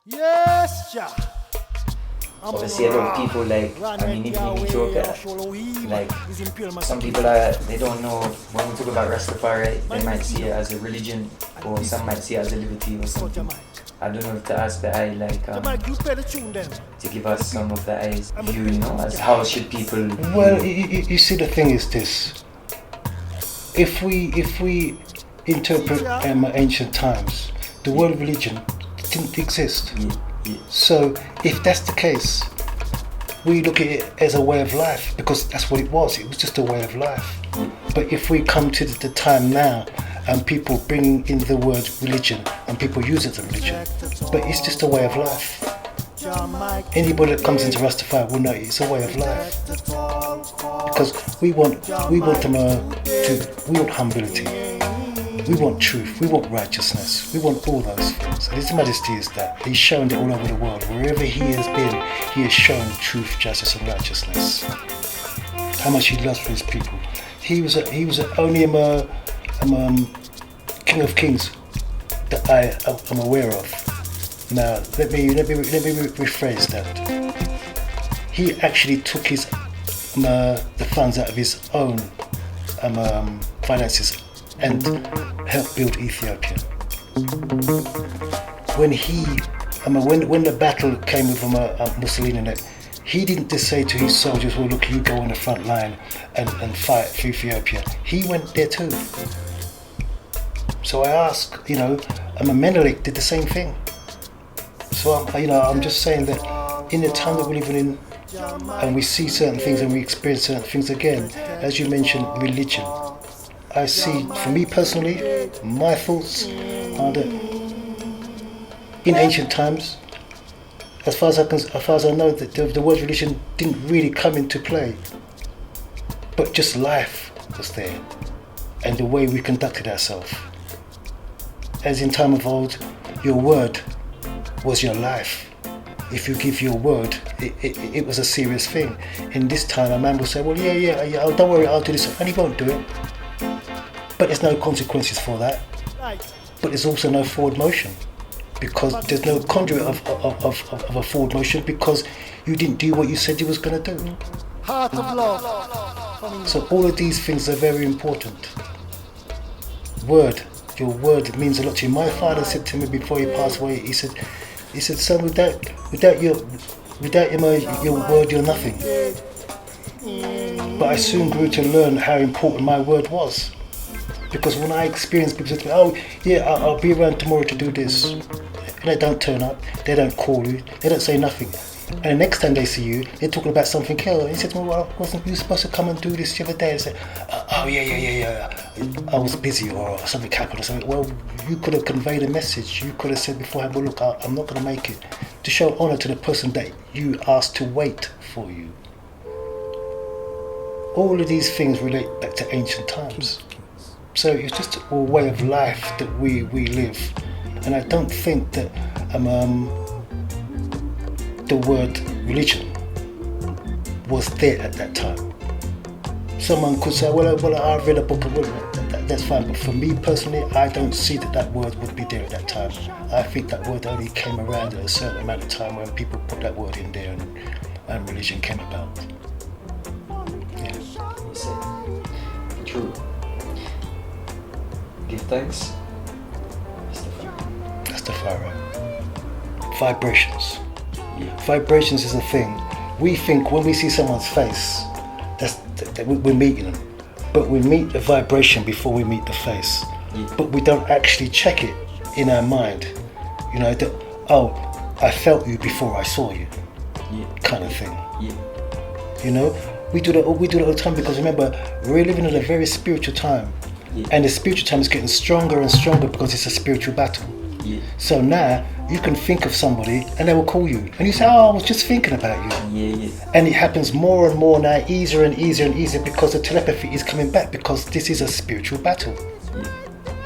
Yes, Jah. Obviously, a lot of people even in Ethiopia, some people they don't know when we talk about Rastafari, they might see it as a religion, or some might see it as a liberty or something. I don't know if to ask the eye, to give us some of the eye's view, as how should people. Well, you see, the thing is this: if we interpret ancient times, the word religion didn't exist. Yeah. So if that's the case, we look at it as a way of life, because that's what it was. It was just a way of life. But if we come to the time now and people bring in the word religion and people use it as a religion, but it's just a way of life. Anybody that comes into Rastafari will know it's a way of life, because we want humility. We want truth, we want righteousness, we want all those things. And His Majesty is that. He's shown it all over the world. Wherever He has been, He has shown truth, justice and righteousness. How much He loves for His people. He was only King of Kings that I am aware of. Now let me rephrase that. He actually took his the funds out of his own finances and help build Ethiopia. When the battle came with Mussolini, he didn't just say to his soldiers, well, look, you go on the front line and fight for Ethiopia. He went there too. So I ask, Menelik did the same thing. So I'm just saying that in the time that we're living in, and we see certain things and we experience certain things again, as you mentioned, religion. I see, for me personally, my thoughts are that in ancient times, as far as I know, that the word religion didn't really come into play, but just life was there, and the way we conducted ourselves. As in time of old, your word was your life. If you give your word, it was a serious thing. In this time, a man will say, well, yeah, don't worry, I'll do this, and he won't do it. But there's no consequences for that. But there's also no forward motion, because there's no conduit of a forward motion, because you didn't do what you said you was going to do. Heart of love. So all of these things are very important. Your word means a lot to you. My father said to me before he passed away, he said, son, without your word, you're nothing. But I soon grew to learn how important my word was. Because when I experienced people say to me, oh yeah, I'll be around tomorrow to do this, and they don't turn up, they don't call you, they don't say nothing, and the next time they see you, they're talking about something else. And he said to me, well, wasn't you supposed to come and do this the other day? I said, oh yeah, I was busy, or something happened or something. Well, you could have conveyed a message. You could have said beforehand, well look, I'm not going to make it, to show honour to the person that you asked to wait for you. All of these things relate back to ancient times. So it's just a way of life that we live, and I don't think that the word religion was there at that time. Someone could say, well, I read a book, that's fine, but for me personally, I don't see that word would be there at that time. I think that word only came around at a certain amount of time when people put that word in there and religion came about. Yeah. You said, true. Give thanks. Rastafari. Vibrations. Yeah. Vibrations is a thing. We think when we see someone's face, that we're meeting them. But we meet the vibration before we meet the face. Yeah. But we don't actually check it in our mind. I felt you before I saw you. Yeah. Kind of thing. Yeah. We do that all the time, because remember, we're living in a very spiritual time. Yeah. And the spiritual time is getting stronger and stronger because it's a spiritual battle. Yeah. So now you can think of somebody and they will call you, and you say, oh, I was just thinking about you. Yeah. And it happens more and more now, easier and easier and easier, because the telepathy is coming back, because this is a spiritual battle.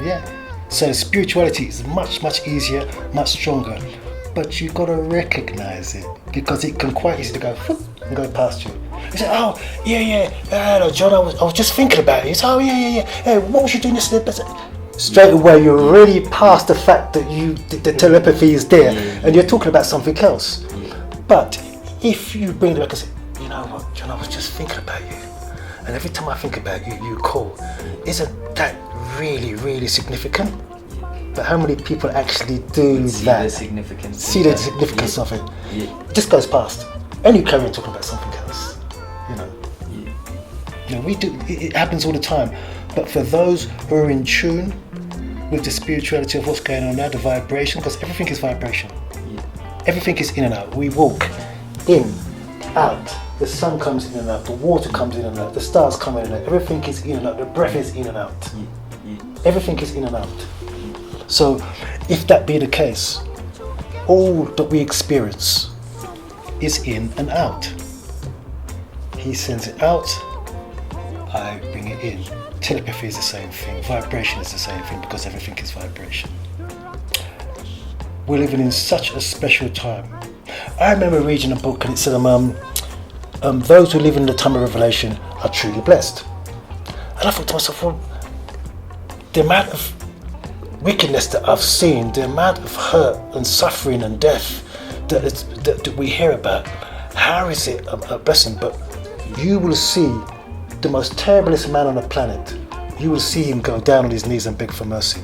Yeah. So spirituality is much, much easier, much stronger. But you got to recognize it, because it can quite easily go and go past you. You say, oh, yeah, hello, John, I was just thinking about it. He said, oh, yeah. Hey, what was you doing yesterday? Straight away, you're already past the fact that the telepathy is there, and you're talking about something else. But if you bring it back and say, you know what, John, I was just thinking about you, and every time I think about you, you call. Isn't that really, really significant? But how many people actually do See that? the significance. See the significance of it. It just goes past, and you carry on talking about something else. You know. You know, we do. It happens all the time. But for those who are in tune with the spirituality of what's going on now, the vibration, because everything is vibration. Everything is in and out. We walk in, out. The sun comes in and out. The water comes in and out. The stars come in and out. Everything is in and out. The breath is in and out. Everything is in and out. So, if that be the case, all that we experience is in and out. He sends it out, I bring it in. Telepathy is the same thing. Vibration is the same thing, because everything is vibration. We're living in such a special time. I remember reading a book and it said, those who live in the time of revelation are truly blessed. And I thought to myself, well, the amount of wickedness that I've seen, the amount of hurt and suffering and death that we hear about, how is it a blessing? But you will see the most terriblest man on the planet. You will see him go down on his knees and beg for mercy.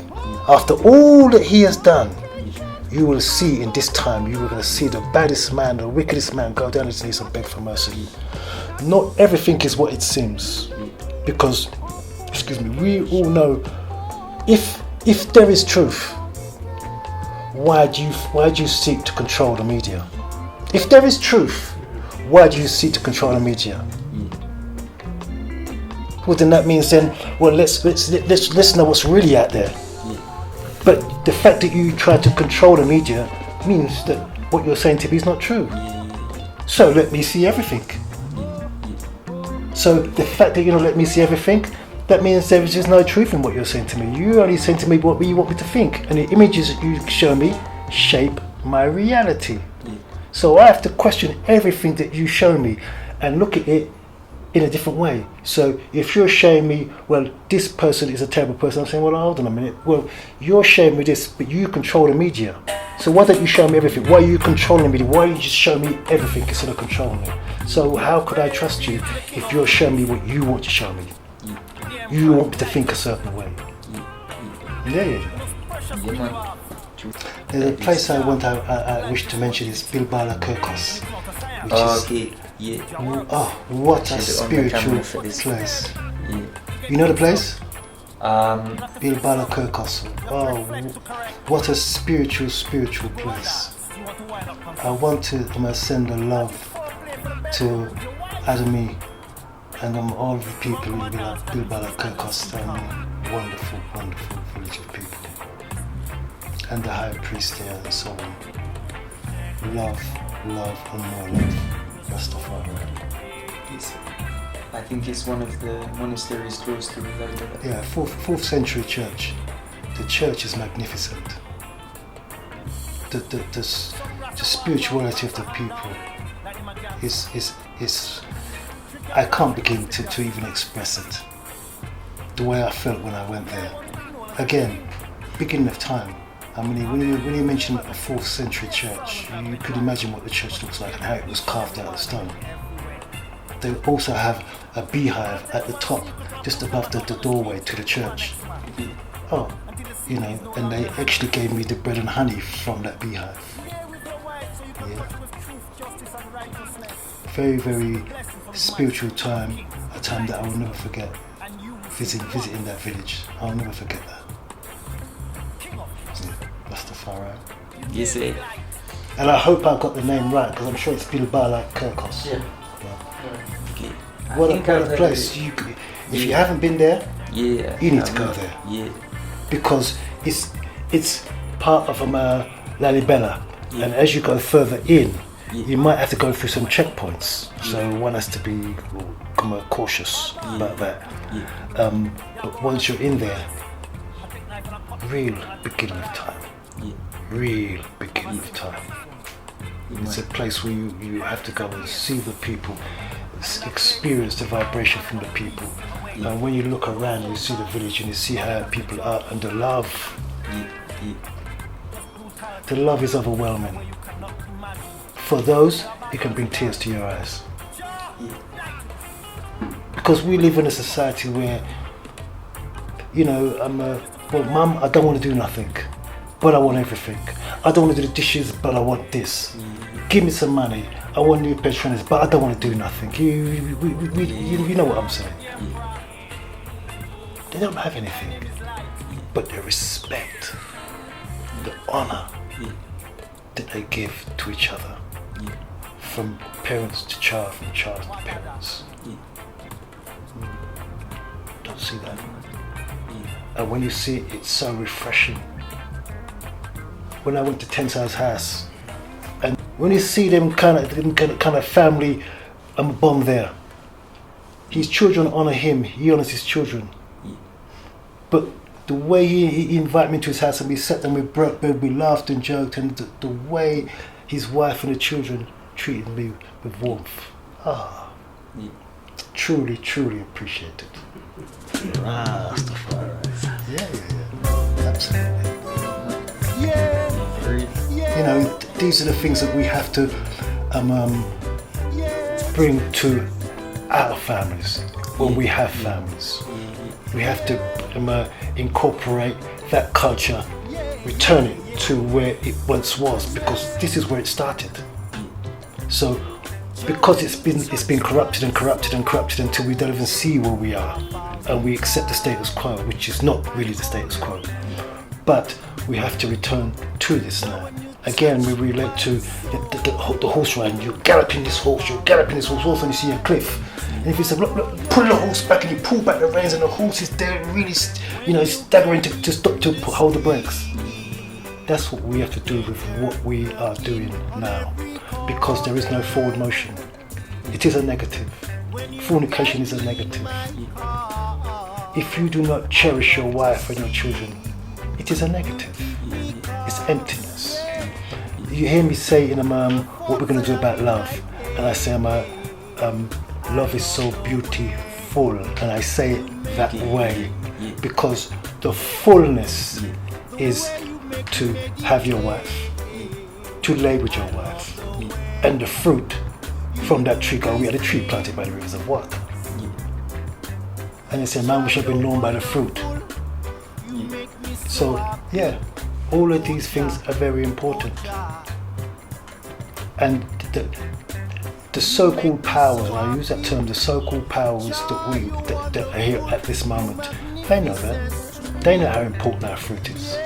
After all that he has done, you will see in this time, you are going to see the baddest man, the wickedest man go down on his knees and beg for mercy. Not everything is what it seems. Because, we all know, if there is truth, why do you seek to control the media? If there is truth, why do you seek to control the media? Well, then that means let's know what's really out there. But the fact that you try to control the media means that what you're saying to me is not true. So let me see everything. So the fact that you don't let me see everything, that means there is just no truth in what you're saying to me. You're only saying to me what you want me to think. And the images that you show me shape my reality. So I have to question everything that you show me and look at it in a different way. So if you're showing me, well, this person is a terrible person, I'm saying, well, hold on a minute. Well, you're showing me this, but you control the media. So why don't you show me everything? Why are you controlling the media? Why don't you just show me everything instead of controlling it? So how could I trust you if you're showing me what you want to show me? You want me to think a certain way. Yeah. There's a place I wish to mention is Bilbala Kirkos, which is what a spiritual place. You know the place? Bilbala Kirkos. Oh, what a spiritual place. I want to send a love to Adami and all the people in Bilbala Kirkos, wonderful village of people. And the high priest there and so on. Love and more love. Rastafari. Yes. I think it's one of the monasteries close to Lalibela. Yeah, 4th century church. The church is magnificent. The spirituality of the people is I can't begin to even express it. The way I felt when I went there. Again, beginning of time. I mean, when you mention a 4th century church, you could imagine what the church looks like and how it was carved out of stone. They also have a beehive at the top, just above the doorway to the church. Oh, and they actually gave me the bread and honey from that beehive. Yeah. Very, very spiritual time, a time that I will never forget. Visiting that village, I'll never forget that. Rastafari. Yes, eh? And I hope I got the name right, because I'm sure it's Bilbala Kirkos. Yeah. Okay. What a place. If you haven't been there, you need to go there. Yeah. Because it's part of Lalibela. Yeah. And as you go further in, you might have to go through some checkpoints. So one has to be cautious about that. Yeah. But once you're in there, real beginning of time. Real beginning of time. It's a place where you have to go and see the people, experience the vibration from the people, And when you look around, you see the village and you see how people are, and the love. The love is overwhelming. For those, it can bring tears to your eyes. Because we live in a society where, you know, well, Mum, I don't want to do nothing, but I want everything. I don't want to do the dishes, but I want this. Give me some money. I want new pensioners, but I don't want to do nothing. You know what I'm saying? They don't have anything, but the respect, the honor that they give to each other, from parents to child, from child to parents. Don't see that. And when you see it, it's so refreshing. When I went to Tensai's house, and when you see them kind of family bond there, his children honor him, he honors his children. But the way he invited me to his house and we sat and we laughed and joked, and the way his wife and the children treated me with warmth. Truly, truly appreciated. Rastafari. Yeah. Absolutely. You know, these are the things that we have to bring to our families when we have families. We have to incorporate that culture, return it to where it once was, because this is where it started. So, because it's been corrupted until we don't even see where we are, and we accept the status quo, which is not really the status quo. But we have to return to this now. Again, we relate to the horse riding. You're galloping this horse, all of a sudden you see a cliff. And if you say, look, pull the horse back, and you pull back the reins, and the horse is there really, staggering to stop, to hold the brakes. That's what we have to do with what we are doing now. Because there is no forward motion. It is a negative. Fornication is a negative. If you do not cherish your wife and your children, it is a negative. It's emptiness. You hear me say in what we're going to do about love, and I say love is so beautiful, and I say it that way because the fullness is to have your wife, to lay with your wife, and the fruit from that tree. We had a tree planted by the rivers of water, and they say man we shall be known by the fruit. So yeah, all of these things are very important, and the so-called powers, and I use that term, the so-called powers that are here at this moment, they know that. They know how important our fruit is.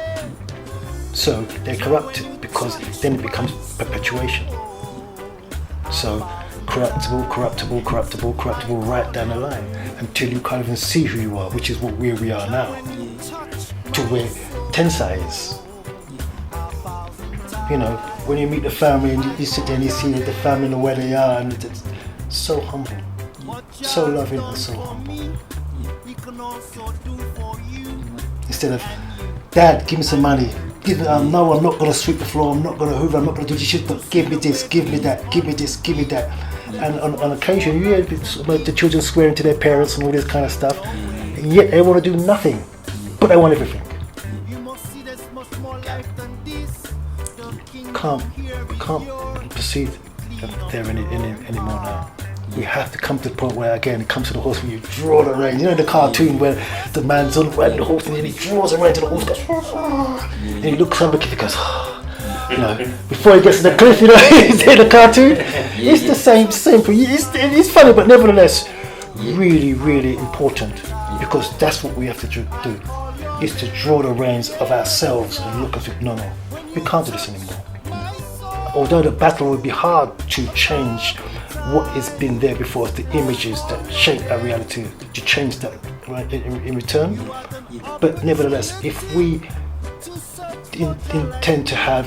So they corrupt it, because then it becomes perpetuation. So corruptible right down the line, until you can't even see who you are, which is where we are now, to where Tensai is. You know, when you meet the family and you sit there and you see the family and where they are, and it's so humble, so loving and so humble. Instead of, Dad, give me some money. No, I'm not going to sweep the floor, I'm not going to hoover, I'm not going to do dishes, but give me this, give me that, give me this, give me that. And on occasion, you hear the children swearing to their parents and all this kind of stuff, and yet they want to do nothing, but they want everything. Can't proceed there anymore now. We have to come to the point where, again, it comes to the horse where you draw the rein. You know the cartoon where the man's on riding the horse and then he draws the rein to the horse, goes, and he looks over and he goes, you know, before he gets to the cliff, you know, he's in the cartoon. It's the same for you. It's funny, but nevertheless, really, really important, because that's what we have to do, is to draw the reins of ourselves and look at it. No, we can't do this anymore. Although the battle will be hard to change what has been there before, the images that shape our reality, to change that right in return. But nevertheless, if we intend to have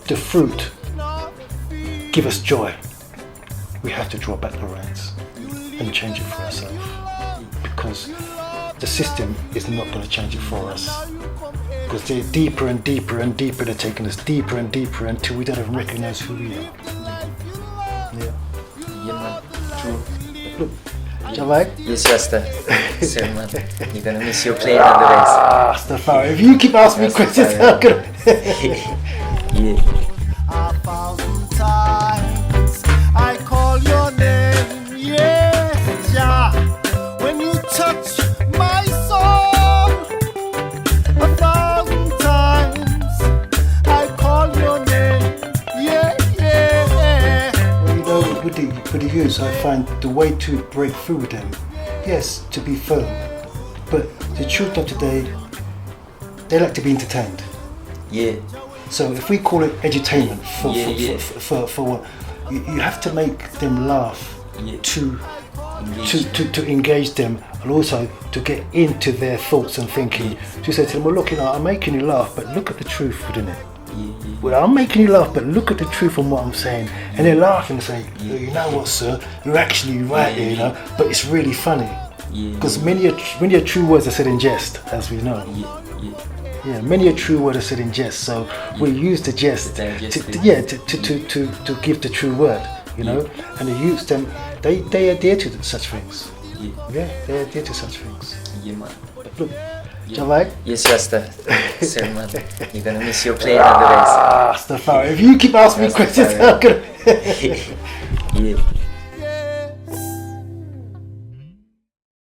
the fruit give us joy, we have to draw back the reins and change it for ourselves, because the system is not going to change it for us. Because they're deeper and deeper and deeper, they're taking us deeper and deeper until we don't even recognize who we are. Yeah. Yeah, man. True. Look, Jamai? Yes, Rasta. Sir, man. You're gonna miss your plane on the race. Rastafari. If you keep asking me questions, I'm gonna. Yeah. 1,000 times I call your name, yes, Jah. When you touch my soul, 1,000 times I call your name, yeah, yeah. Well, you know, with the youths, I find the way to break through with them, yes, to be firm. But the truth of today, they like to be entertained. Yeah. So if we call it edutainment Yeah. for what, you have to make them laugh Yeah. to engage them, and also to get into their thoughts and thinking. To say to them, well, look, you know, I'm making you laugh, but look at the truth within it. Well, I'm making you laugh, but look at the truth in what I'm saying. And they're laughing and saying, well, you know what, sir, you're actually right here, you know, but it's really funny. Because many a true words are said in jest, as we know. Yeah, many a true word are said in jest, so we use the jest to give the true word, you know. And the youths, them, they adhere to such things. Yeah, they adhere to such things. Yeah, man. But look, Jamai? Yes, Rasta. Sir, man. You're gonna miss your plane on the race. Rastafari. If you keep asking me questions, I'm gonna. Yeah.